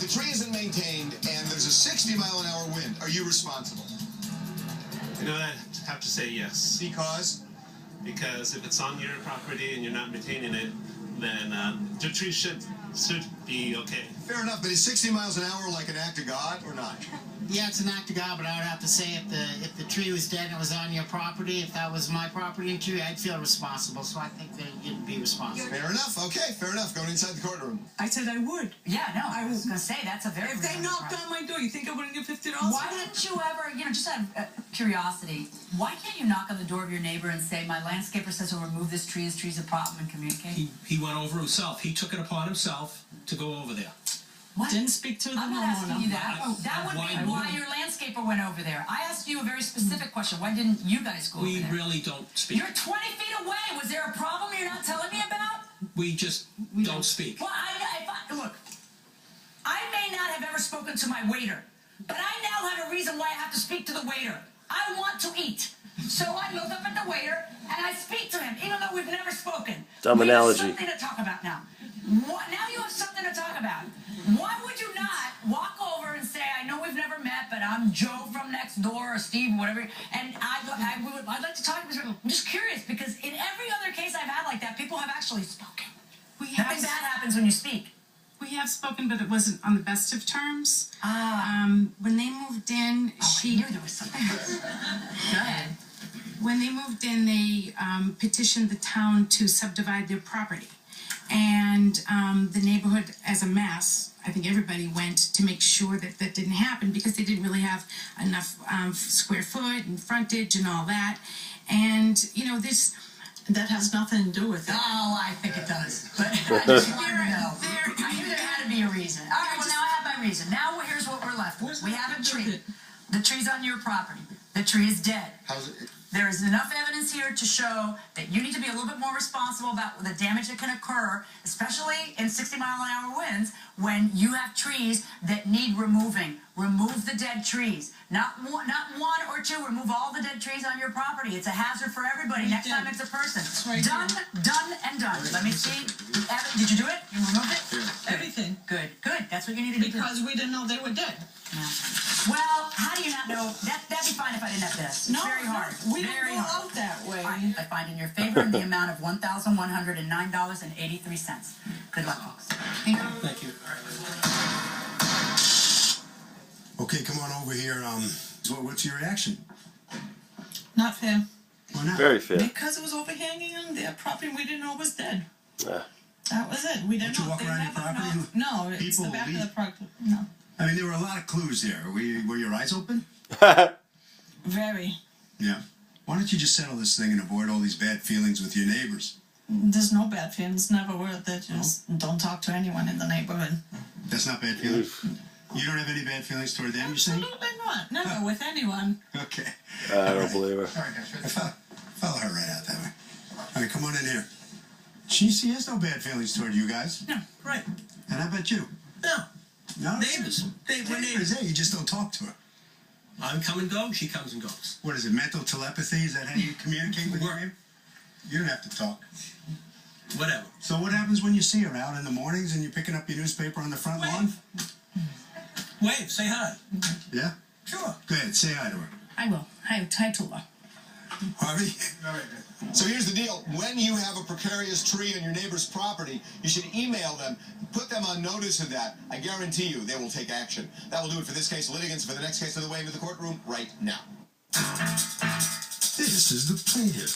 the tree isn't maintained and there's a 60-mile-an-hour wind, are you responsible? You know, I have to say yes. Because? Because if it's on your property and you're not maintaining it, then the tree should be okay. Fair enough, but is 60 miles an hour like an act of God or not? Yeah, it's an act of God, but I would have to say if the tree was dead and it was on your property, if that was my property and tree, I'd feel responsible. So I think that you'd be responsible. Fair enough. Okay, fair enough. Going inside the courtroom. I said I would. Yeah, no, I was going to say, that's a very If they knocked on my door, you think I wouldn't give $50? Why didn't you ever, just out of curiosity, why can't you knock on the door of your neighbor and say, my landscaper says he'll remove this tree's a problem, and communicate? He went over himself. He took it upon himself to go over there. What? Didn't speak to the I'm not asking you homeowner. that. That would be why your landscaper went over there. I asked you a very specific question. Why didn't you guys go over there? We really don't speak. You're 20 feet away. Was there a problem you're not telling me about? We just don't speak. Well, look, I may not have ever spoken to my waiter, but I now have a reason why I have to speak to the waiter. I want to eat. So I look up at the waiter and I speak to him, even though we've never spoken. Dumb analogy. We have something to talk about now. Now you have something to talk about. Why would you not walk over and say, I know we've never met, but I'm Joe from next door or Steve, whatever, and I'd like to talk to Mr. I'm just curious, because in every other case I've had like that, people have actually spoken. Nothing bad happens when you speak. We have spoken, but it wasn't on the best of terms. When they moved in, I knew there was something. Go ahead. When they moved in, they petitioned the town to subdivide their property. And the neighborhood as a mass, I think everybody went to make sure that that didn't happen, because they didn't really have enough square foot and frontage and all that. And, this... That has nothing to do with it. Oh, I think it does. But I just wanted to know. I knew there had to be a reason. All right, well, now I have my reason. Now here's what we're left with. We have a tree. The tree's on your property. The tree is dead. How's it? There is enough evidence here to show that you need to be a little bit more responsible about the damage that can occur, especially in 60-mile-an-hour winds, when you have trees that need removing. Remove the dead trees. Not one or two. Remove all the dead trees on your property. It's a hazard for everybody. Next time it's a person. Done, and done. Let me see. Did you do it? You removed it? Everything. Good. That's what you needed to do. Because we didn't know they were dead. Yeah. Well, how do you not know? That'd be fine if I didn't have this. It's very hard. We don't go out that way. I find in your favor in the amount of $1,109.83. Good luck, folks. Thank you. Okay, come on over here. What's your reaction? Not fair. Why not? Very fair. Because it was overhanging on their property we didn't know was dead. Yeah. That was it. We didn't Don't you know. walk They around your never property? know. No, it's People the back leave. of the property. No. I mean, there were a lot of clues there. Were your eyes open? Very. Yeah. Why don't you just settle this thing and avoid all these bad feelings with your neighbors? There's no bad feelings. Never were. They just don't talk to anyone in the neighborhood. That's not bad feelings? You don't have any bad feelings toward them, you say? Absolutely not. Never with anyone. Okay. I don't believe her. All right, guys. Follow her right out that way. All right, come on in here. She has no bad feelings toward you guys. Yeah, right. And how about you? No. No? Neighbors. We're neighbors. Yeah, you just don't talk to her. I come and go, she comes and goes. What is it, mental telepathy? Is that how you communicate with your neighbor? You don't have to talk. Whatever. So what happens when you see her out in the mornings and you're picking up your newspaper on the front lawn? Wave, say hi. Yeah? Sure. Go ahead, say hi to her. I will. Hi to her. Harvey? So here's the deal. When you have a precarious tree on your neighbor's property, you should email them, put them on notice of that. I guarantee you they will take action. That will do it for this case. Litigants for the next case of the way into the courtroom right now. This is the plaintiff.